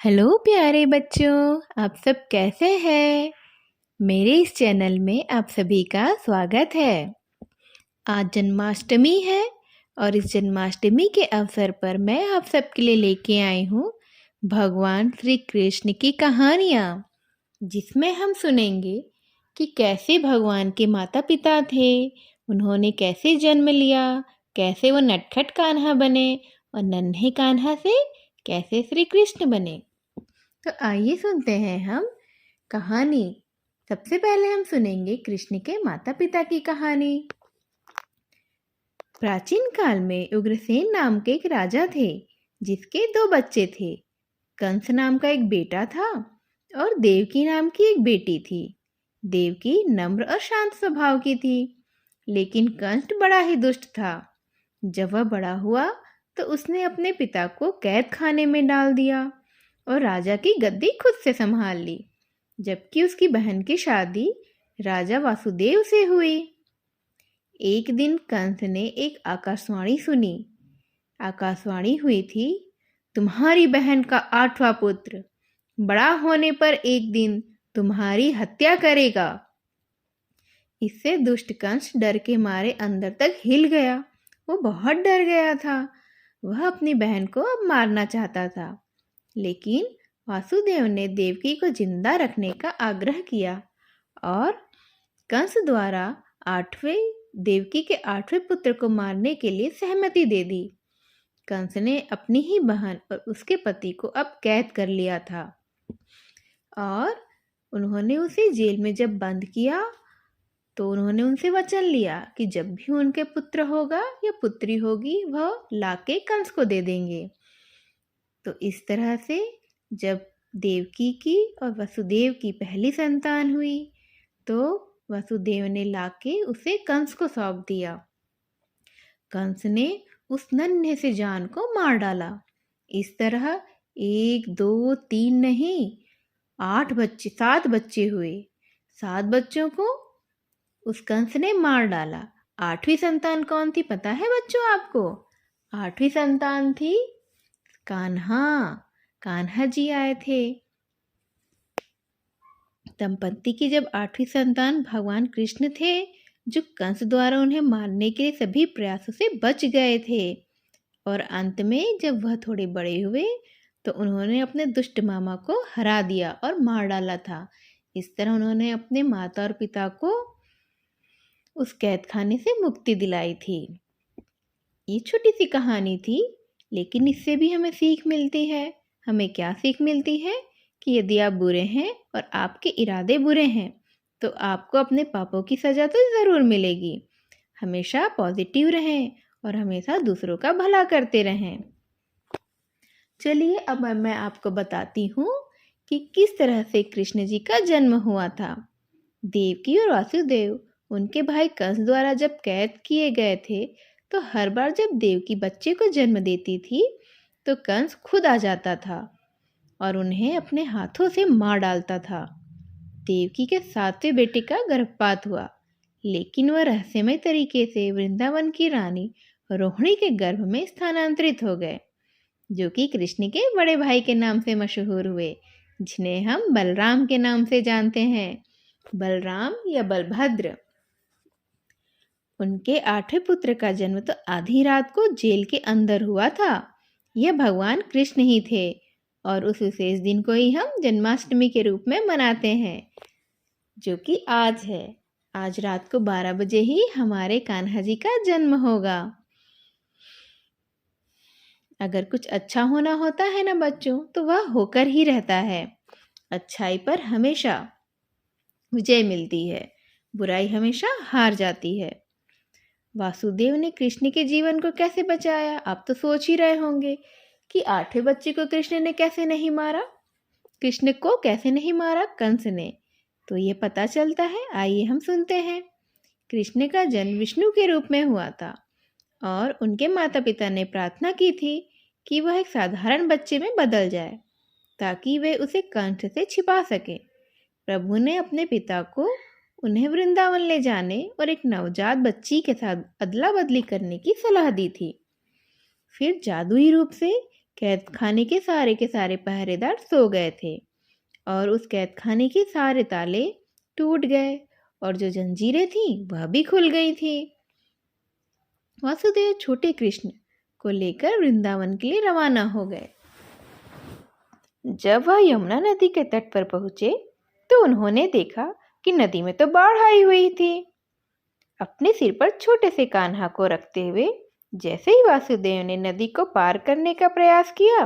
Hello प्यारे बच्चों, आप सब कैसे हैं? मेरे इस चैनल में आप सभी का स्वागत है। आज जन्माष्टमी है और इस जन्माष्टमी के अवसर पर मैं आप सबके लिए लेके आई हूँ भगवान श्री कृष्ण की कहानियाँ, जिसमें हम सुनेंगे कि कैसे भगवान के माता पिता थे, उन्होंने कैसे जन्म लिया, कैसे वो नटखट कान्हा बने और नन्हे कान्हा से कैसे श्री कृष्ण बने। तो आइए सुनते हैं हम कहानी। सबसे पहले हम सुनेंगे कृष्ण के माता पिता की कहानी। प्राचीन काल में उग्रसेन नाम के एक राजा थे, जिसके 2 बच्चे थे। कंस नाम का एक बेटा था और देवकी नाम की एक बेटी थी। देवकी नम्र और शांत स्वभाव की थी, लेकिन कंस बड़ा ही दुष्ट था। जब वह बड़ा हुआ तो उसने अपने पिता को कैद खाने में डाल दिया और राजा की गद्दी खुद से संभाल ली, जबकि उसकी बहन की शादी राजा वासुदेव से हुई। एक दिन कंस ने एक आकाशवाणी सुनी। आकाशवाणी हुई थी, तुम्हारी बहन का 8वां पुत्र बड़ा होने पर एक दिन तुम्हारी हत्या करेगा। इससे दुष्ट कंस डर के मारे अंदर तक हिल गया। वो बहुत डर गया था। वह अपनी बहन को अब मारना चाहता था, लेकिन वासुदेव ने देवकी को जिंदा रखने का आग्रह किया और कंस द्वारा देवकी के 8वें पुत्र को मारने के लिए सहमति दे दी। कंस ने अपनी ही बहन और उसके पति को अब कैद कर लिया था और उन्होंने उसे जेल में जब बंद किया तो उन्होंने उनसे वचन लिया कि जब भी उनके पुत्र होगा या पुत्री होगी वह लाके कंस को दे देंगे। तो इस तरह से जब देवकी की और वसुदेव की पहली संतान हुई तो वसुदेव ने लाके उसे कंस को सौंप दिया। कंस ने उस नन्हे से जान को मार डाला। इस तरह 1, 2, 3 नहीं 7 बच्चे हुए। 7 बच्चों को उस कंस ने मार डाला। 8वीं संतान कौन थी पता है बच्चों आपको? 8वीं संतान थी कान्हा। कान्हा जी आए थे। दंपत्ति की जब 8वीं संतान भगवान कृष्ण थे, जो कंस द्वारा उन्हें मारने के लिए सभी प्रयासों से बच गए थे। और अंत में जब वह थोड़े बड़े हुए तो उन्होंने अपने दुष्ट मामा को हरा दिया और मार डाला था। इस तरह उन्होंने अपने माता और पिता को उस कैद खाने से मुक्ति दिलाई थी। ये छोटी सी कहानी थी, लेकिन इससे भी हमें सीख मिलती है। हमें क्या सीख मिलती है कि यदि आप बुरे हैं और आपके इरादे बुरे हैं तो आपको अपने पापों की सज़ा तो ज़रूर मिलेगी। हमेशा पॉजिटिव रहें और हमेशा दूसरों का भला करते रहें। चलिए अब मैं आपको बताती हूँ कि किस तरह से कृष्ण जी का जन्म हुआ था। देवकी और वासुदेव उनके भाई कंस द्वारा जब कैद किए गए थे तो हर बार जब देवकी बच्चे को जन्म देती थी तो कंस खुद आ जाता था और उन्हें अपने हाथों से मार डालता था। देवकी के 7वें बेटे का गर्भपात हुआ, लेकिन वह रहस्यमय तरीके से वृंदावन की रानी रोहिणी के गर्भ में स्थानांतरित हो गए, जो कि कृष्ण के बड़े भाई के नाम से मशहूर हुए, जिन्हें हम बलराम के नाम से जानते हैं। बलराम या बलभद्र। उनके 8वें पुत्र का जन्म तो आधी रात को जेल के अंदर हुआ था। यह भगवान कृष्ण ही थे और उस विशेष दिन को ही हम जन्माष्टमी के रूप में मनाते हैं, जो कि आज है। आज रात को 12 बजे ही हमारे कान्हा जी का जन्म होगा। अगर कुछ अच्छा होना होता है ना बच्चों, तो वह होकर ही रहता है। अच्छाई पर हमेशा विजय मिलती है, बुराई हमेशा हार जाती है। वासुदेव ने कृष्ण के जीवन को कैसे बचाया? आप तो सोच ही रहे होंगे कि 8वें बच्चे को कृष्ण ने कैसे नहीं मारा। कृष्ण को कैसे नहीं मारा कंस ने? तो ये पता चलता है, आइए हम सुनते हैं। कृष्ण का जन्म विष्णु के रूप में हुआ था और उनके माता पिता ने प्रार्थना की थी कि वह एक साधारण बच्चे में बदल जाए ताकि वे उसे कंस से छिपा सके। प्रभु ने अपने पिता को उन्हें वृंदावन ले जाने और एक नवजात बच्ची के साथ अदला बदली करने की सलाह दी थी। फिर जादुई रूप से कैद खाने के सारे पहरेदार सो गए थे और उस कैद खाने के सारे ताले टूट गए और जो जंजीरें थीं वह भी खुल गई थी। वासुदेव छोटे कृष्ण को लेकर वृंदावन के लिए रवाना हो गए। जब वह यमुना नदी के तट पर पहुंचे तो उन्होंने देखा कि नदी में तो बाढ़ आई हुई थी। अपने सिर पर छोटे से कान्हा को रखते हुए जैसे ही वासुदेव ने नदी को पार करने का प्रयास किया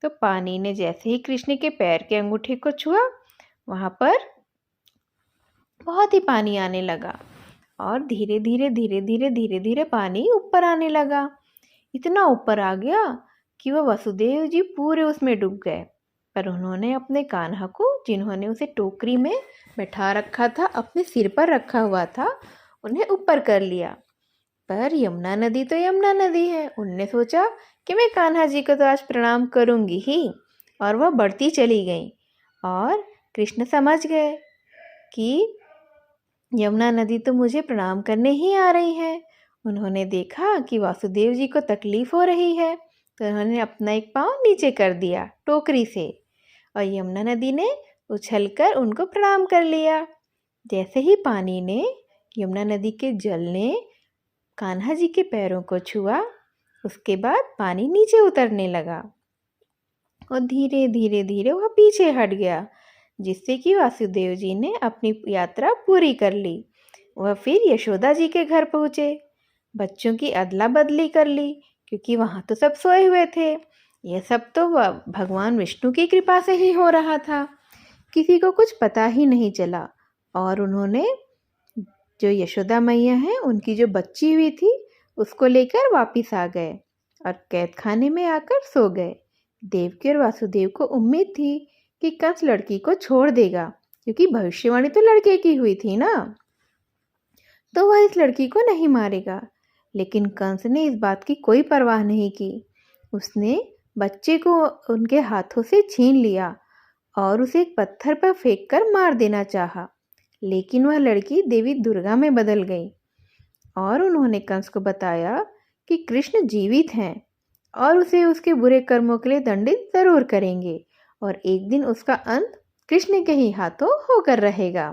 तो पानी ने जैसे ही कृष्ण के पैर के अंगूठे को छुआ, वहां पर बहुत ही पानी आने लगा और धीरे धीरे पानी ऊपर आने लगा। इतना ऊपर आ गया कि वह वसुदेव जी पूरे उसमें डूब गए। पर उन्होंने अपने कान्हा को, जिन्होंने उसे टोकरी में बैठा रखा था, अपने सिर पर रखा हुआ था, उन्हें ऊपर कर लिया। पर यमुना नदी तो यमुना नदी है। उनने सोचा कि मैं कान्हा जी को तो आज प्रणाम करूंगी ही, और वह बढ़ती चली गई। और कृष्ण समझ गए कि यमुना नदी तो मुझे प्रणाम करने ही आ रही है। उन्होंने देखा कि वासुदेव जी को तकलीफ हो रही है तो उन्होंने अपना एक पाँव नीचे कर दिया टोकरी से और यमुना नदी ने उछलकर उनको प्रणाम कर लिया। जैसे ही पानी ने, यमुना नदी के जल ने कान्हा जी के पैरों को छुआ, उसके बाद पानी नीचे उतरने लगा और धीरे धीरे वह पीछे हट गया, जिससे कि वासुदेव जी ने अपनी यात्रा पूरी कर ली। वह फिर यशोदा जी के घर पहुँचे। बच्चों की अदला बदली कर ली क्योंकि वहाँ तो सब सोए हुए थे। यह सब तो भगवान विष्णु की कृपा से ही हो रहा था, किसी को कुछ पता ही नहीं चला। और उन्होंने जो यशोदा मैया हैं, उनकी जो बच्ची हुई थी, उसको लेकर वापिस आ गए और कैद खाने में आकर सो गए। देवकी और वासुदेव को उम्मीद थी कि कंस लड़की को छोड़ देगा, क्योंकि भविष्यवाणी तो लड़के की हुई थी ना, तो वह इस लड़की को नहीं मारेगा। लेकिन कंस ने इस बात की कोई परवाह नहीं की। उसने बच्चे को उनके हाथों से छीन लिया और उसे एक पत्थर पर फेंक कर मार देना चाहा। लेकिन वह लड़की देवी दुर्गा में बदल गई और उन्होंने कंस को बताया कि कृष्ण जीवित हैं और उसे उसके बुरे कर्मों के लिए दंडित जरूर करेंगे और एक दिन उसका अंत कृष्ण के ही हाथों होकर रहेगा।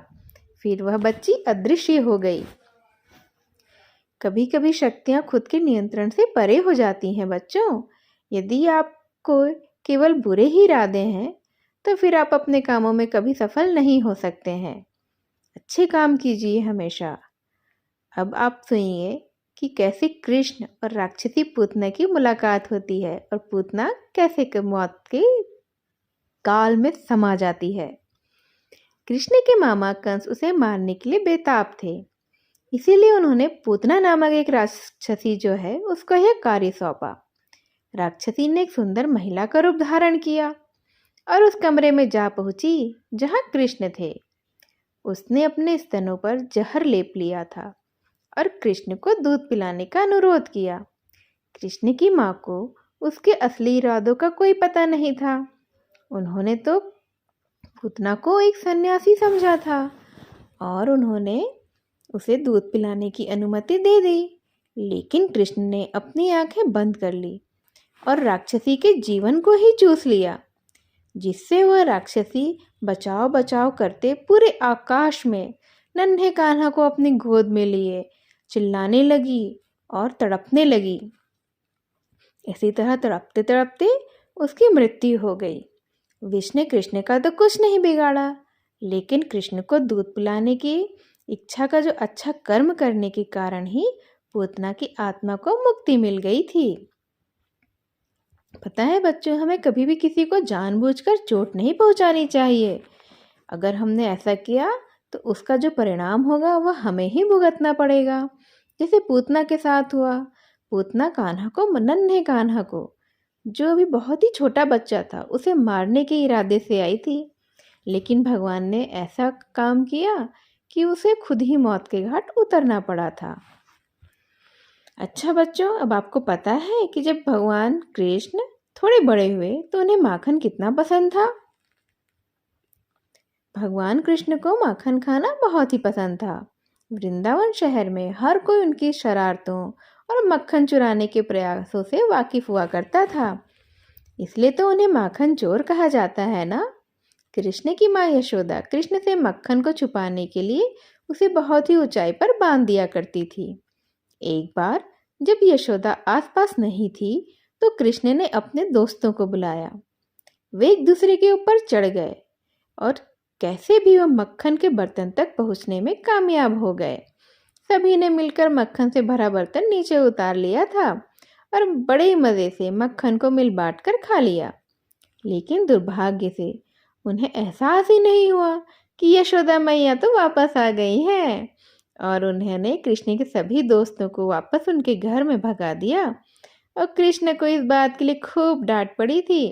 फिर वह बच्ची अदृश्य हो गई। कभी कभी शक्तियाँ खुद के नियंत्रण से परे हो जाती हैं बच्चों। यदि आपको केवल बुरे ही इरादे हैं तो फिर आप अपने कामों में कभी सफल नहीं हो सकते हैं। अच्छे काम कीजिए हमेशा। अब आप सुनिए कि कैसे कृष्ण और राक्षसी पूतना की मुलाकात होती है और पूतना कैसे मौत के काल में समा जाती है। कृष्ण के मामा कंस उसे मारने के लिए बेताब थे, इसीलिए उन्होंने पूतना नामक एक राक्षसी जो है उसको यह कार्य सौंपा। राक्षसी ने एक सुंदर महिला का रूप धारण किया और उस कमरे में जा पहुंची जहां कृष्ण थे। उसने अपने स्तनों पर जहर लेप लिया था और कृष्ण को दूध पिलाने का अनुरोध किया। कृष्ण की माँ को उसके असली इरादों का कोई पता नहीं था। उन्होंने तो पूतना को एक सन्यासी समझा था और उन्होंने उसे दूध पिलाने की अनुमति दे दी। लेकिन कृष्ण ने अपनी आंखें बंद कर ली और राक्षसी के जीवन को ही चूस लिया, जिससे वह राक्षसी बचाव बचाव करते पूरे आकाश में नन्हे कान्हा को अपनी गोद में लिए चिल्लाने लगी और तड़पने लगी। इसी तरह तड़पते तड़पते उसकी मृत्यु हो गई। विष ने कृष्ण का तो कुछ नहीं बिगाड़ा, लेकिन कृष्ण को दूध पिलाने की इच्छा का जो अच्छा कर्म करने के कारण ही पूतना की आत्मा को मुक्ति मिल गई थी। पता है बच्चों, हमें कभी भी किसी को जानबूझकर चोट नहीं पहुंचानी चाहिए। अगर हमने ऐसा किया तो उसका जो परिणाम होगा वह हमें ही भुगतना पड़ेगा। जैसे पूतना के साथ हुआ। पूतना कान्हा को, नन्हे कान्हा को, जो अभी बहुत ही छोटा बच्चा था, उसे मारने के इरादे से आई थी, लेकिन भगवान ने ऐसा काम किया कि उसे खुद ही मौत के घाट उतरना पड़ा था। अच्छा बच्चों, अब आपको पता है कि जब भगवान कृष्ण थोड़े बड़े हुए तो उन्हें माखन कितना पसंद था। भगवान कृष्ण को माखन खाना बहुत ही पसंद था। वृंदावन शहर में हर कोई उनकी शरारतों और मक्खन चुराने के प्रयासों से वाकिफ हुआ करता था। इसलिए तो उन्हें माखन चोर कहा जाता है ना। कृष्ण की माँ यशोदा कृष्ण से मक्खन को छुपाने के लिए उसे बहुत ही ऊंचाई पर बांध दिया करती थी। एक बार जब यशोदा आसपास नहीं थी तो कृष्ण ने अपने दोस्तों को बुलाया। वे एक दूसरे के ऊपर चढ़ गए और कैसे भी वह मक्खन के बर्तन तक पहुंचने में कामयाब हो गए। सभी ने मिलकर मक्खन से भरा बर्तन नीचे उतार लिया था और बड़े मजे से मक्खन को मिल बांट कर खा लिया। लेकिन दुर्भाग्य से उन्हें एहसास ही नहीं हुआ कि यशोदा मैया तो वापस आ गई हैं और उन्होंने कृष्ण के सभी दोस्तों को वापस उनके घर में भगा दिया। और कृष्ण को इस बात के लिए खूब डांट पड़ी थी।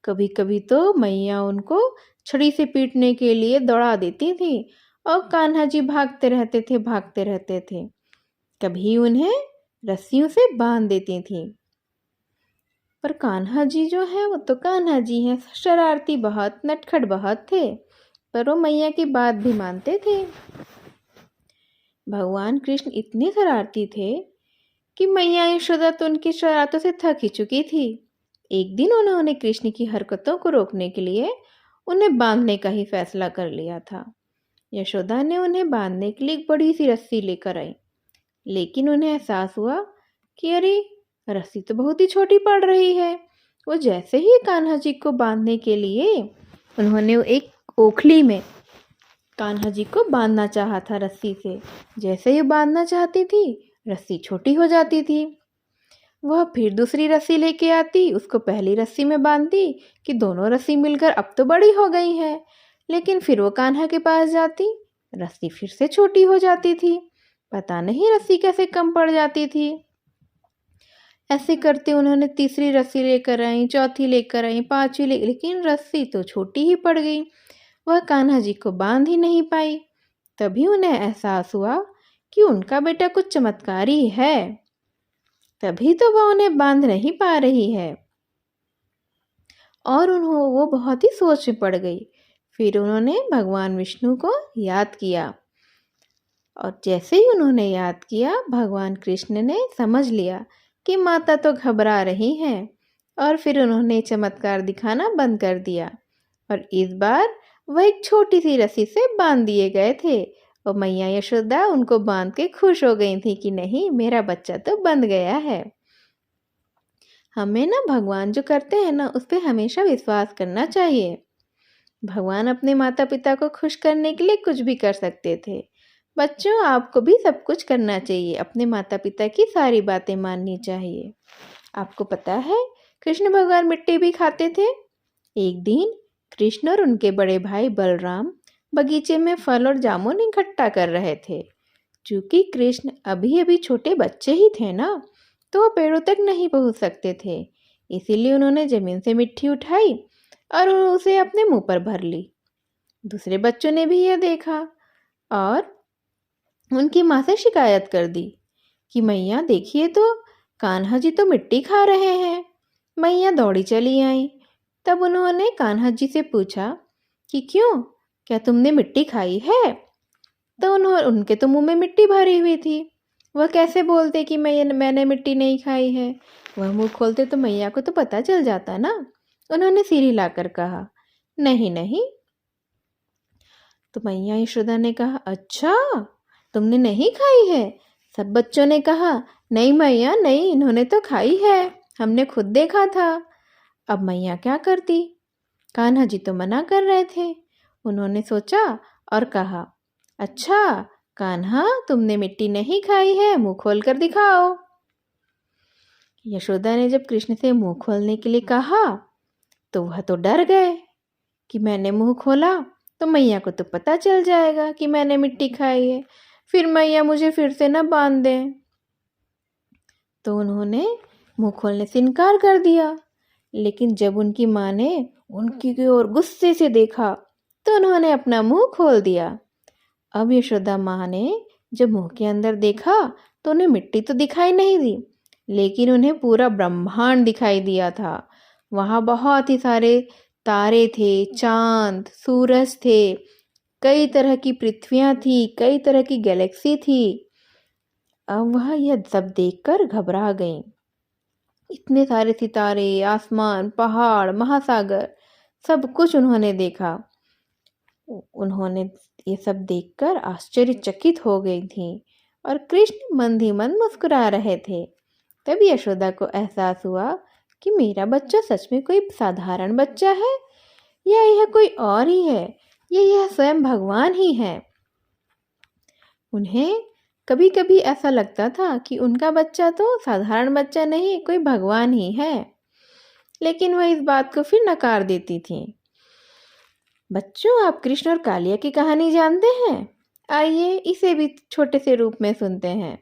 कभी कभी तो मैया उनको छड़ी से पीटने के लिए दौड़ा देती थी और कान्हा जी भागते रहते थे। कभी उन्हें रस्सियों से बांध देती थी। पर कान्हा जी जो है वो तो कान्हा जी हैं, शरारती बहुत, नटखट बहुत थे, पर वो मैया की बात भी मानते थे। भगवान कृष्ण इतने शरारती थे कि मैया यशोदा तो उनकी शरारतों से थक ही चुकी थी। एक दिन उन्होंने कृष्ण की हरकतों को रोकने के लिए उन्हें बांधने का ही फैसला कर लिया था। यशोदा ने उन्हें बांधने के लिए एक बड़ी सी रस्सी लेकर आई, लेकिन उन्हें एहसास हुआ कि अरे रस्सी तो बहुत ही छोटी पड़ रही है। वो जैसे ही कान्हा जी को बांधने के लिए उन्होंने एक ओखली में कान्हा जी को बांधना चाहा था रस्सी से। जैसे ही बांधना चाहती थी रस्सी छोटी हो जाती थी। वह फिर दूसरी रस्सी लेके आती, उसको पहली रस्सी में बांधती कि दोनों रस्सी मिलकर अब तो बड़ी हो गई है। लेकिन फिर वो कान्हा के पास जाती, रस्सी फिर से छोटी हो जाती थी। पता नहीं रस्सी कैसे कम पड़ जाती थी। ऐसे करते उन्होंने तीसरी रस्सी लेकर आई, चौथी लेकर आई, पांचवी लेकिन रस्सी तो छोटी ही पड़ गई। वह कान्हा जी को बांध ही नहीं पाई। तभी उन्हें एहसास हुआ कि उनका बेटा कुछ चमत्कारी है, तभी तो वह उन्हें बांध नहीं पा रही है। और वो बहुत ही सोच में पड़ गई। फिर उन्होंने भगवान विष्णु को याद किया और जैसे ही उन्होंने याद किया भगवान कृष्ण ने समझ लिया कि माता तो घबरा रही हैं और फिर उन्होंने चमत्कार दिखाना बंद कर दिया और इस बार वह एक छोटी सी रस्सी से बांध दिए गए थे और मैया यशोदा उनको बांध के खुश हो गई थी कि नहीं, मेरा बच्चा तो बंध गया है। हमें ना भगवान जो करते हैं ना उस पर हमेशा विश्वास करना चाहिए। भगवान अपने माता पिता को खुश करने के लिए कुछ भी कर सकते थे। बच्चों, आपको भी सब कुछ करना चाहिए, अपने माता पिता की सारी बातें माननी चाहिए। आपको पता है कृष्ण भगवान मिट्टी भी खाते थे। एक दिन कृष्ण और उनके बड़े भाई बलराम बगीचे में फल और जामुन इकट्ठा कर रहे थे। चूंकि कृष्ण अभी अभी छोटे बच्चे ही थे ना, तो वो पेड़ों तक नहीं पहुंच सकते थे। इसीलिए उन्होंने जमीन से मिट्टी उठाई और उसे अपने मुंह पर भर ली। दूसरे बच्चों ने भी यह देखा और उनकी माँ से शिकायत कर दी कि मैया देखिए तो कान्हा जी तो मिट्टी खा रहे हैं। मैया दौड़ी चली आई। तब उन्होंने कान्हा जी से पूछा कि क्यों, क्या तुमने मिट्टी खाई है? तो उनके तो मुंह में मिट्टी भरी हुई थी। वह कैसे बोलते कि मैंने मिट्टी नहीं खाई है? वह मुंह खोलते तो मैया को तो पता चल जाता ना। उन्होंने सिर हिलाकर कहा, नहीं नहीं। तो मैया यशोदा ने कहा, अच्छा तुमने नहीं खाई है? सब बच्चों ने कहा, नहीं मैया नहीं, इन्होंने तो खाई है, हमने खुद देखा था। अब मैया क्या करती? कान्हा जी तो मना कर रहे थे। उन्होंने सोचा और कहा, अच्छा कान्हा तुमने मिट्टी नहीं खाई है, मुंह खोल कर दिखाओ। यशोदा ने जब कृष्ण से मुंह खोलने के लिए कहा तो वह तो डर गए कि मैंने मुंह खोला तो मैया को तो पता चल जाएगा कि मैंने मिट्टी खाई है, फिर मैया मुझे फिर से न बांध दें। तो उन्होंने मुंह खोलने से इनकार कर दिया। लेकिन जब उनकी माँ ने उनकी ओर गुस्से से देखा तो उन्होंने अपना मुंह खोल दिया। अब यशोदा माँ ने जब मुंह के अंदर देखा तो उन्हें मिट्टी तो दिखाई नहीं दी, लेकिन उन्हें पूरा ब्रह्मांड दिखाई दिया था। वहाँ बहुत ही सारे तारे थे, चांद, सूरज थे, कई तरह की पृथ्वियाँ थी, कई तरह की गैलेक्सी थी। अब वह यह सब देखकर घबरा गईं। इतने सारे सितारे, आसमान, पहाड़, महासागर, सब कुछ उन्होंने देखा। उन्होंने ये सब देखकर आश्चर्यचकित हो गई थी और कृष्ण मंद ही मंद मुस्कुरा रहे थे। तब यशोदा को एहसास हुआ कि मेरा बच्चा सच में कोई साधारण बच्चा है या यह कोई और ही है, यह स्वयं भगवान ही है। उन्हें कभी कभी ऐसा लगता था कि उनका बच्चा तो साधारण बच्चा नहीं, कोई भगवान ही है, लेकिन वह इस बात को फिर नकार देती थी। बच्चों, आप कृष्ण और कालिया की कहानी जानते हैं? आइए इसे भी छोटे से रूप में सुनते हैं।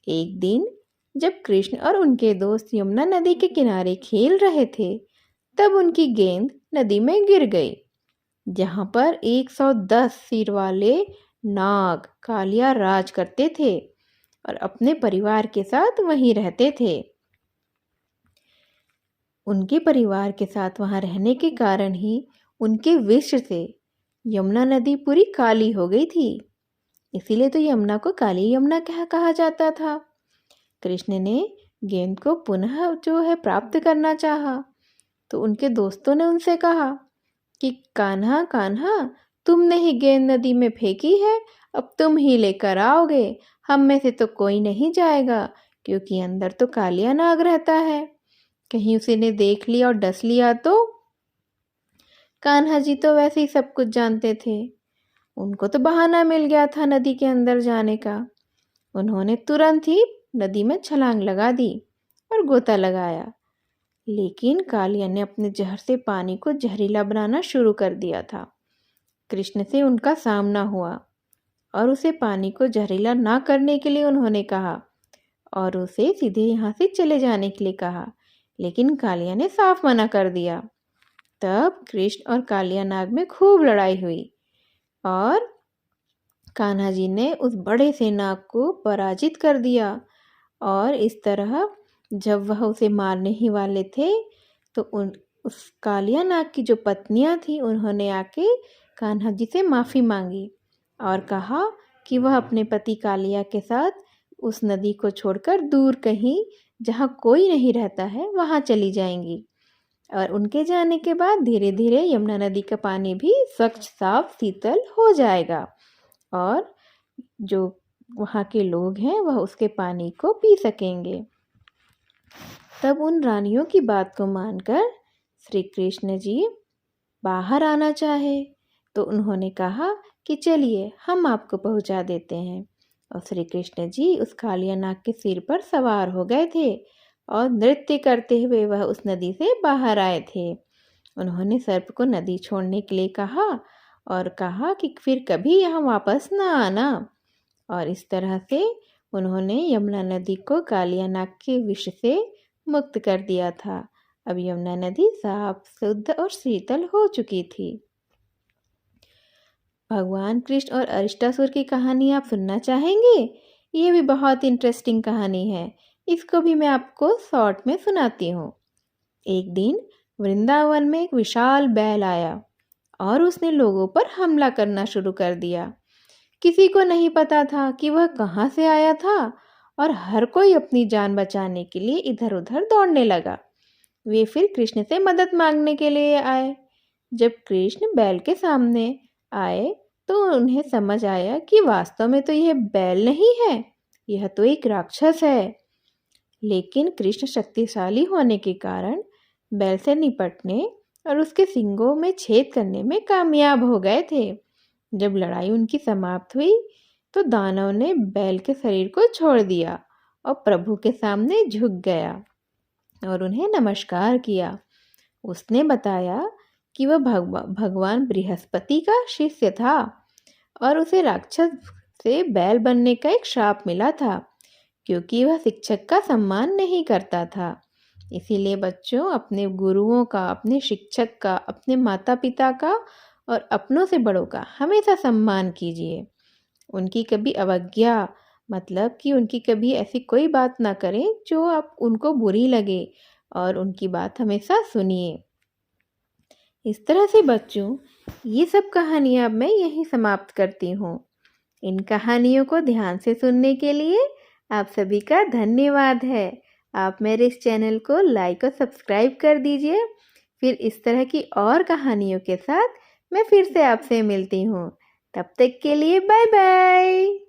एक दिन जब कृष्ण और उनके दोस्त यमुना नदी के किनारे खेल रहे थे, तब उनकी गेंद नदी में गिर गई, जहां पर 110 सिर वाले नाग कालिया राज करते थे और अपने परिवार के साथ वहीं रहते थे। उनके परिवार के साथ वहां रहने के कारण ही उनके विष से यमुना नदी पूरी काली हो गई थी। इसीलिए तो यमुना को काली यमुना कहा जाता था। कृष्ण ने गेंद को पुनः प्राप्त करना चाहा, तो उनके दोस्तों ने उनसे कहा कि कान्हा कान्हा, तुमने ही गेंद नदी में फेंकी है, अब तुम ही लेकर आओगे। हम में से तो कोई नहीं जाएगा, क्योंकि अंदर तो कालिया नाग रहता है। कहीं उसे ने देख लिया और डस लिया तो? कान्हा जी तो वैसे ही सब कुछ जानते थे, उनको तो बहाना मिल गया था नदी के अंदर जाने का। उन्होंने तुरंत ही नदी में छलांग लगा दी और गोता लगाया, लेकिन कालिया ने अपने जहर से पानी को जहरीला बनाना शुरू कर दिया था। कृष्ण से उनका सामना हुआ और उसे पानी को जहरीला ना करने के लिए उन्होंने कहा और उसे सीधे यहाँ से चले जाने के लिए कहा, लेकिन कालिया ने साफ मना कर दिया। तब कृष्ण और कालिया नाग में खूब लड़ाई हुई और कान्हा जी ने उस बड़े से नाग को पराजित कर दिया। और इस तरह जब वह उसे मारने ही वाले थे, तो उस कालिया नाग की जो पत्नियां थी, उन्होंने आके कान्हा जी से माफ़ी मांगी और कहा कि वह अपने पति कालिया के साथ उस नदी को छोड़कर दूर कहीं जहाँ कोई नहीं रहता है वहाँ चली जाएंगी। और उनके जाने के बाद धीरे धीरे यमुना नदी का पानी भी स्वच्छ, साफ, शीतल हो जाएगा और जो वहाँ के लोग हैं वह उसके पानी को पी सकेंगे। तब उन रानियों की बात को मानकर श्री कृष्ण जी बाहर आना चाहे, तो उन्होंने कहा कि चलिए हम आपको पहुँचा देते हैं। और श्री कृष्ण जी उस कालिया नाग के सिर पर सवार हो गए थे और नृत्य करते हुए वह उस नदी से बाहर आए थे। उन्होंने सर्प को नदी छोड़ने के लिए कहा और कहा कि फिर कभी यहाँ वापस ना आना। और इस तरह से उन्होंने यमुना नदी को कालिया नाग के विष से मुक्त कर दिया था। अब यमुना नदी साफ, शुद्ध और शीतल हो चुकी थी। भगवान कृष्ण और अरिष्टासुर की कहानी आप सुनना चाहेंगे? ये भी बहुत इंटरेस्टिंग कहानी है, इसको भी मैं आपको शॉर्ट में सुनाती हूँ। एक दिन वृंदावन में एक विशाल बैल आया और उसने लोगों पर हमला करना शुरू कर दिया। किसी को नहीं पता था कि वह कहाँ से आया था और हर कोई अपनी जान बचाने के लिए इधर उधर दौड़ने लगा। वे फिर कृष्ण से मदद मांगने के लिए आए। जब कृष्ण बैल के सामने आए तो उन्हें समझ आया कि वास्तव में तो यह बैल नहीं है, यह तो एक राक्षस है। लेकिन कृष्ण शक्तिशाली होने के कारण बैल से निपटने और उसके सींगों में छेद करने में कामयाब हो गए थे। जब लड़ाई उनकी समाप्त हुई तो दानव ने बैल के शरीर को छोड़ दिया और प्रभु के सामने झुक गया और उन्हें नमस्कार किया। उसने बताया कि वह भगवान बृहस्पति का शिष्य था और उसे राक्षस से बैल बनने का एक श्राप मिला था, क्योंकि वह शिक्षक का सम्मान नहीं करता था। इसीलिए बच्चों, अपने गुरुओं का, अपने शिक्षक का, अपने माता पिता का और अपनों से बड़ों का हमेशा सम्मान कीजिए। उनकी कभी अवज्ञा, मतलब कि उनकी कभी ऐसी कोई बात ना करें जो आप उनको बुरी लगे, और उनकी बात हमेशा सुनिए। इस तरह से बच्चों, ये सब कहानियाँ मैं यहीं समाप्त करती हूँ। इन कहानियों को ध्यान से सुनने के लिए आप सभी का धन्यवाद है। आप मेरे इस चैनल को लाइक और सब्सक्राइब कर दीजिए। फिर इस तरह की और कहानियों के साथ मैं फिर से आपसे मिलती हूँ। तब तक के लिए बाय बाय।